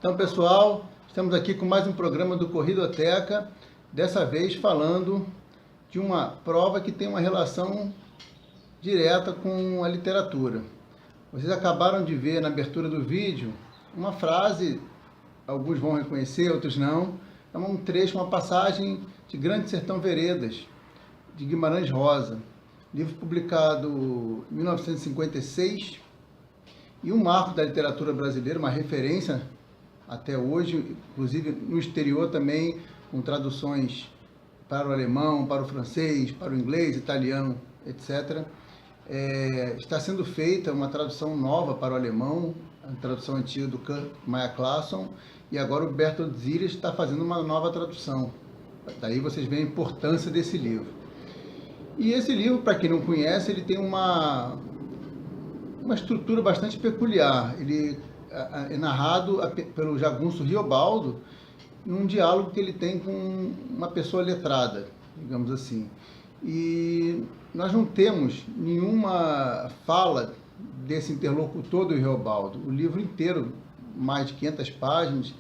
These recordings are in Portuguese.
Então, pessoal, estamos aqui com mais um programa do Corridoteca, dessa vez falando de uma prova que tem uma relação direta com a literatura. Vocês acabaram de ver na abertura do vídeo uma frase, alguns vão reconhecer, outros não, é um trecho, uma passagem de Grande Sertão Veredas, de Guimarães Rosa, livro publicado em 1956, e um marco da literatura brasileira, uma referência até hoje, inclusive no exterior também, com traduções para o alemão, para o francês, para o inglês, italiano, etc. Está sendo feita uma tradução nova para o alemão, a tradução antiga do Kurt Meyer Clason, e agora o Bertold Zieres está fazendo uma nova tradução. Daí vocês veem a importância desse livro. E esse livro, para quem não conhece, ele tem uma estrutura bastante peculiar. Ele é narrado pelo Jagunço Riobaldo, num diálogo que ele tem com uma pessoa letrada, digamos assim. E nós não temos nenhuma fala desse interlocutor do Riobaldo. O livro inteiro, mais de 500 páginas,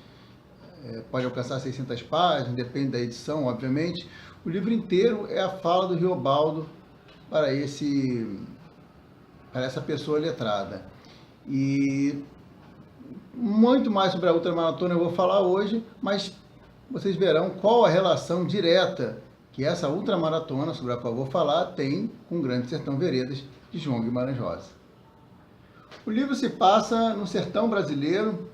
pode alcançar 600 páginas, depende da edição, obviamente. O livro inteiro é a fala do Riobaldo para essa pessoa letrada. E muito mais sobre a ultramaratona eu vou falar hoje, mas vocês verão qual a relação direta que essa ultramaratona, sobre a qual eu vou falar, tem com o Grande Sertão Veredas, de João Guimarães Rosa. O livro se passa no sertão brasileiro,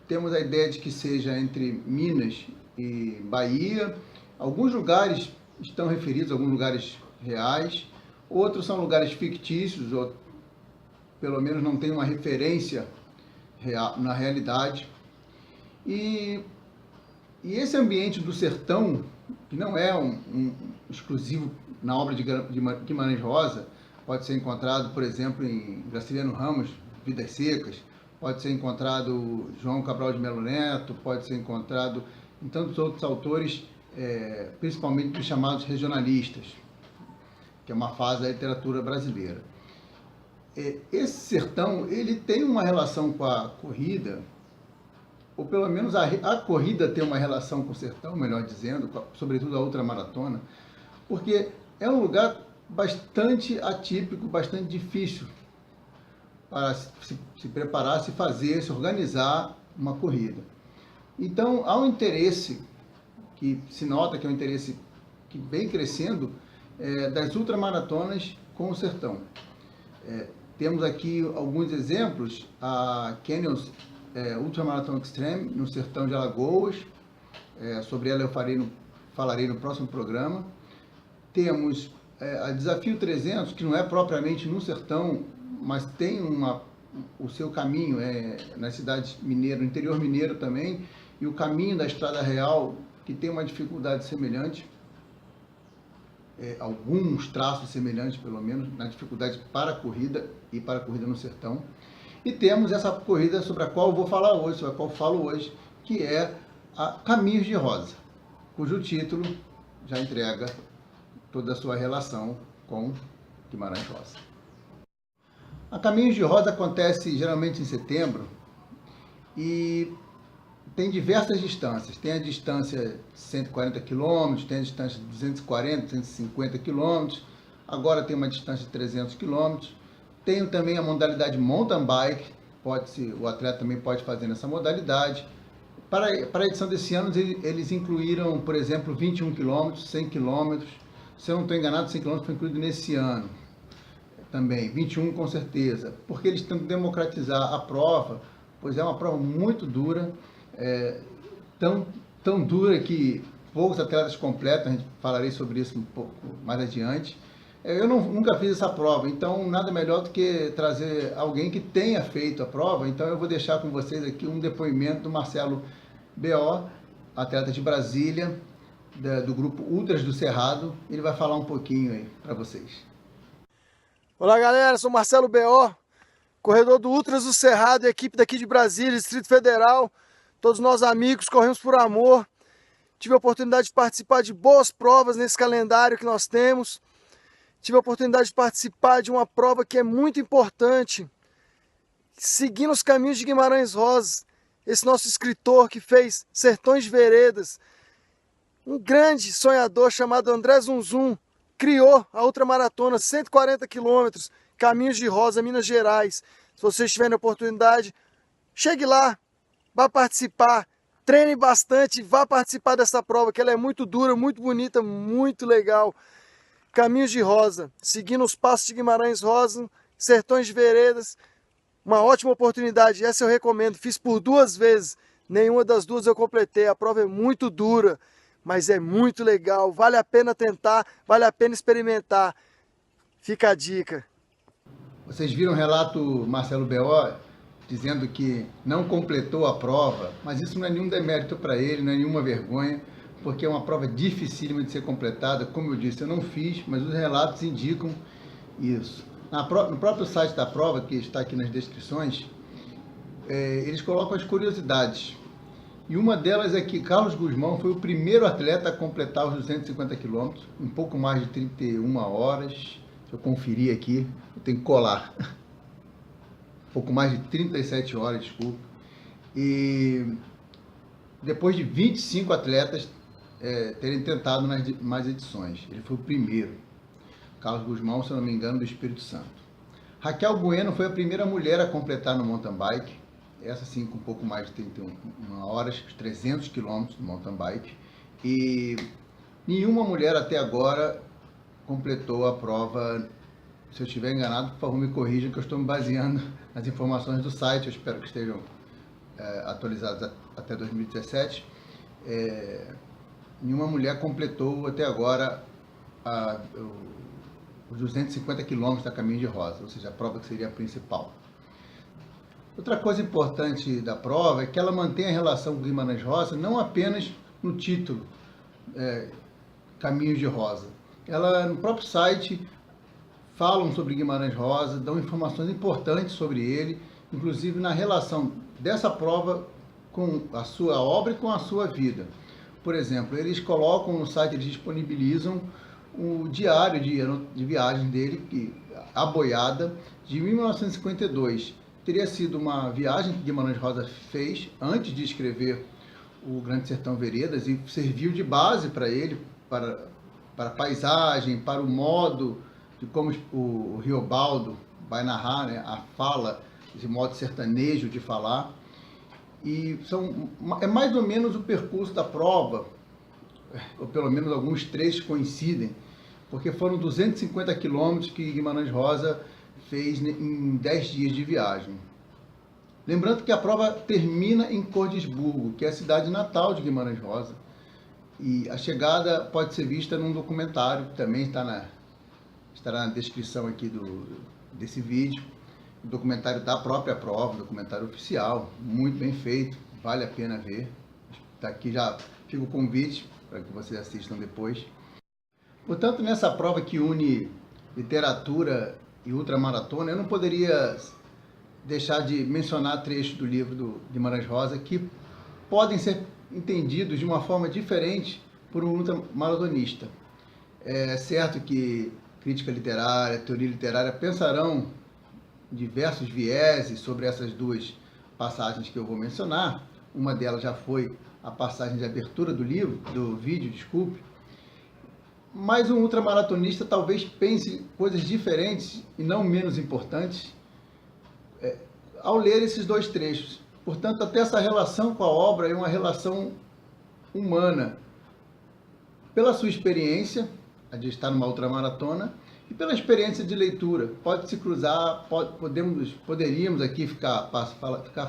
temos a ideia de que seja entre Minas e Bahia. Alguns lugares estão referidos, alguns lugares reais, outros são lugares fictícios, ou pelo menos não tem uma referência real, na realidade. E esse ambiente do sertão, que não é um exclusivo na obra de Guimarães Rosa, pode ser encontrado, por exemplo, em Graciliano Ramos, Vidas Secas, pode ser encontrado João Cabral de Melo Neto, pode ser encontrado em tantos outros autores, principalmente dos chamados regionalistas, que é uma fase da literatura brasileira. Esse sertão, ele tem uma relação com a corrida, ou pelo menos a corrida tem uma relação com o sertão, melhor dizendo, sobretudo a ultramaratona, porque é um lugar bastante atípico, bastante difícil para se preparar, se fazer, se organizar uma corrida. Então, há um interesse, que se nota que é um interesse que vem crescendo, das ultramaratonas com o sertão. Temos aqui alguns exemplos, a Canyons Ultramarathon Extreme, no sertão de Alagoas, sobre ela eu falarei no próximo programa. Temos a Desafio 300, que não é propriamente no sertão, mas tem o seu caminho na cidade mineira, no interior mineiro também, e o caminho da Estrada Real, que tem uma dificuldade semelhante, alguns traços semelhantes, pelo menos, na dificuldade para a corrida e para a corrida no sertão. E temos essa corrida sobre a qual eu vou falar hoje, sobre a qual eu falo hoje, que é a Caminhos de Rosa, cujo título já entrega toda a sua relação com Guimarães Rosa. A Caminhos de Rosa acontece geralmente em setembro e tem diversas distâncias. Tem a distância de 140 km, tem a distância de 240, 250 km, agora tem uma distância de 300 km. Tem também a modalidade mountain bike, o atleta também pode fazer nessa modalidade. Para a edição desse ano, eles incluíram, por exemplo, 21 km, 100 km. Se eu não estou enganado, 100 km foi incluído nesse ano também, 21 com certeza, porque eles tentam democratizar a prova, pois é uma prova muito dura, tão dura que poucos atletas completam, a gente falarei sobre isso um pouco mais adiante. Eu nunca fiz essa prova, então nada melhor do que trazer alguém que tenha feito a prova. Então eu vou deixar com vocês aqui um depoimento do Marcelo B.O., atleta de Brasília, do grupo Ultras do Cerrado. Ele vai falar um pouquinho aí para vocês. Olá galera, sou Marcelo B.O., corredor do Ultras do Cerrado, equipe daqui de Brasília, Distrito Federal. Todos nós amigos, corremos por amor. Tive a oportunidade de participar de boas provas nesse calendário que nós temos. Tive a oportunidade de participar de uma prova que é muito importante, seguindo os caminhos de Guimarães Rosa. esse nosso escritor que fez Sertões de Veredas, um grande sonhador chamado André Zunzum, criou a ultramaratona, 140 quilômetros, Caminhos de Rosa, Minas Gerais. Se vocês tiverem oportunidade, chegue lá, vá participar, treine bastante, vá participar dessa prova, que ela é muito dura, muito bonita, muito legal. Caminhos de Rosa, seguindo os passos de Guimarães Rosa, Sertões de Veredas, uma ótima oportunidade, essa eu recomendo. Fiz por 2 vezes, nenhuma das 2 eu completei, a prova é muito dura, mas é muito legal, vale a pena tentar, vale a pena experimentar. Fica a dica. Vocês viram o relato Marcelo B.O. dizendo que não completou a prova, mas isso não é nenhum demérito para ele, não é nenhuma vergonha, porque é uma prova dificílima de ser completada. Como eu disse, eu não fiz, mas os relatos indicam isso. No próprio site da prova, que está aqui nas descrições, eles colocam as curiosidades. E uma delas é que Carlos Guzmão foi o primeiro atleta a completar os 250 quilômetros, em pouco mais de 31 horas. Deixa eu conferir aqui, eu tenho que colar. Pouco mais de 37 horas, desculpa. E depois de 25 atletas terem tentado nas demais edições. Ele foi o primeiro. Carlos Guzmão, se eu não me engano, do Espírito Santo. Raquel Bueno foi a primeira mulher a completar no mountain bike. Essa sim, com um pouco mais de 31 horas, 300 quilômetros no mountain bike. E nenhuma mulher até agora completou a prova. Se eu estiver enganado, por favor, me corrijam, que eu estou me baseando nas informações do site. Eu espero que estejam atualizadas até 2017. Nenhuma mulher completou até agora os 250 quilômetros da Caminho de Rosa, ou seja, a prova que seria a principal. Outra coisa importante da prova é que ela mantém a relação com Guimarães Rosa não apenas no título, Caminhos de Rosa. Ela, no próprio site, falam sobre Guimarães Rosa, dão informações importantes sobre ele, inclusive na relação dessa prova com a sua obra e com a sua vida. Por exemplo, eles colocam no site, eles disponibilizam o diário de viagem dele, a boiada, de 1952. Teria sido uma viagem que Guimarães Rosa fez antes de escrever o Grande Sertão Veredas e serviu de base para ele, para a paisagem, para o modo de como o Riobaldo vai narrar, né, a fala, esse modo sertanejo de falar. E é mais ou menos o percurso da prova, ou pelo menos alguns trechos coincidem, porque foram 250 quilômetros que Guimarães Rosa fez em 10 dias de viagem. Lembrando que a prova termina em Cordisburgo, que é a cidade natal de Guimarães Rosa. E a chegada pode ser vista num documentário, que também estará na descrição aqui desse vídeo. O documentário da própria prova, documentário oficial, muito bem feito, vale a pena ver. Está aqui, já fica o convite para que vocês assistam depois. Portanto, nessa prova que une literatura e ultramaratona, eu não poderia deixar de mencionar trechos do livro do Guimarães Rosa que podem ser entendidos de uma forma diferente por um ultramaratonista. É certo que crítica literária, teoria literária pensarão diversos vieses sobre essas 2 passagens que eu vou mencionar. Uma delas já foi a passagem de abertura do vídeo, desculpe. Mas um ultramaratonista talvez pense coisas diferentes e não menos importantes ao ler esses 2 trechos. Portanto, até essa relação com a obra é uma relação humana. Pela sua experiência, a de estar numa ultramaratona, e pela experiência de leitura. Pode se cruzar, poderíamos aqui ficar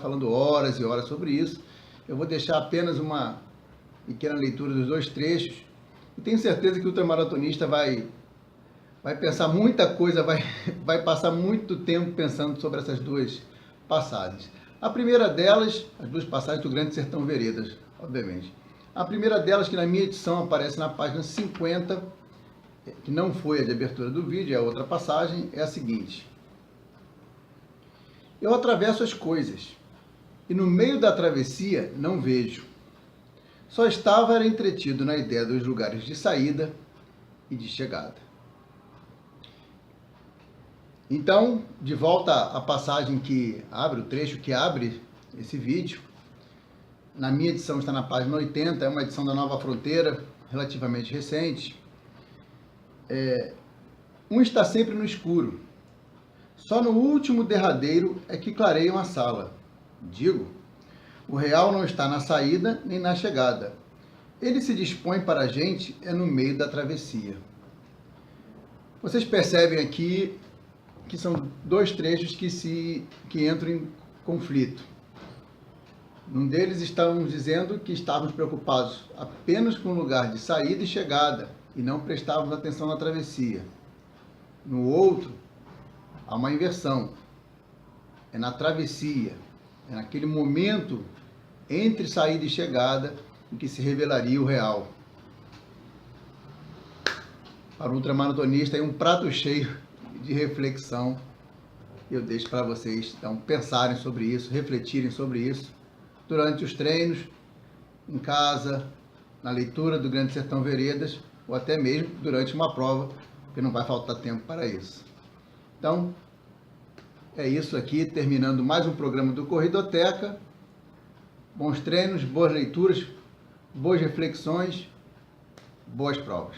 falando horas e horas sobre isso. Eu vou deixar apenas uma pequena leitura dos 2 trechos. E tenho certeza que o ultramaratonista vai pensar muita coisa, vai passar muito tempo pensando sobre essas 2 passagens. A primeira delas, as 2 passagens do Grande Sertão Veredas, obviamente. A primeira delas, que na minha edição aparece na página 50, que não foi a de abertura do vídeo, é a outra passagem, é a seguinte: eu atravesso as coisas, e no meio da travessia não vejo. Só estava entretido na ideia dos lugares de saída e de chegada. Então, de volta à passagem que abre, o trecho que abre esse vídeo, na minha edição está na página 80, é uma edição da Nova Fronteira, relativamente recente. Um está sempre no escuro. Só no último derradeiro é que clareiam a sala. Digo, o real não está na saída nem na chegada. Ele se dispõe para a gente no meio da travessia. Vocês percebem aqui que são dois trechos que entram em conflito. Num deles estamos dizendo que estávamos preocupados apenas com o lugar de saída e chegada e não prestávamos atenção na travessia. No outro, há uma inversão. É na travessia, é naquele momento entre saída e chegada em que se revelaria o real. Para o ultramaratonista é um prato cheio de reflexão. Eu deixo para vocês então pensarem sobre isso, refletirem sobre isso durante os treinos, em casa, na leitura do Grande Sertão Veredas, ou até mesmo durante uma prova, porque não vai faltar tempo para isso. Então, é isso aqui, terminando mais um programa do Corridoteca. Bons treinos, boas leituras, boas reflexões, boas provas.